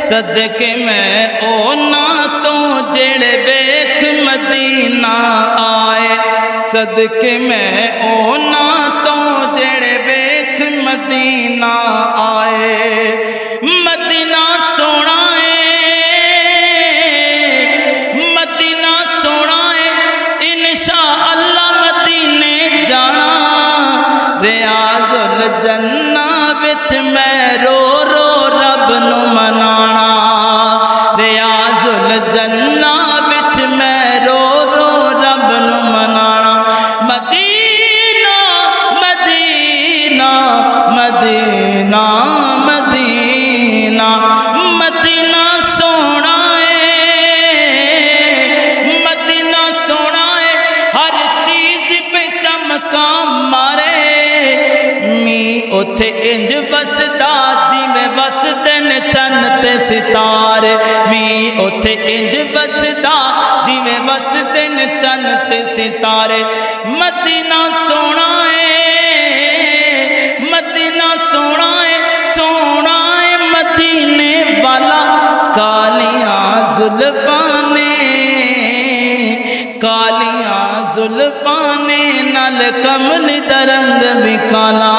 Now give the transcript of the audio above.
صدقے میں اونا تو جڑے ویکھ مدینہ آئے صدقے میں اونا تو جڑے ویکھ مدینہ آئے مدینہ سونا مدینہ سونا انشاءاللہ مدینے جانا ریاض الجنہ وچ میں رو رو رب نو منانا ریاض الجنہ وچ میں رو رو رب نو منانا مدینہ مدینہ مدینہ مدینہ مدینہ سونا مدینہ سونا ہر چیز پہ چمکا مارے اوتھے انج وسدا جویں وسدے نے چن تے ستارے اوتھے انج وسدا جویں وسدے نے چن تے ستارے مدینہ سونا مدینہ سونا ہے مدینے والا کالیاں زلفاں نے کالیاں زلفاں نے نال کمل دا رنگ بھی کالا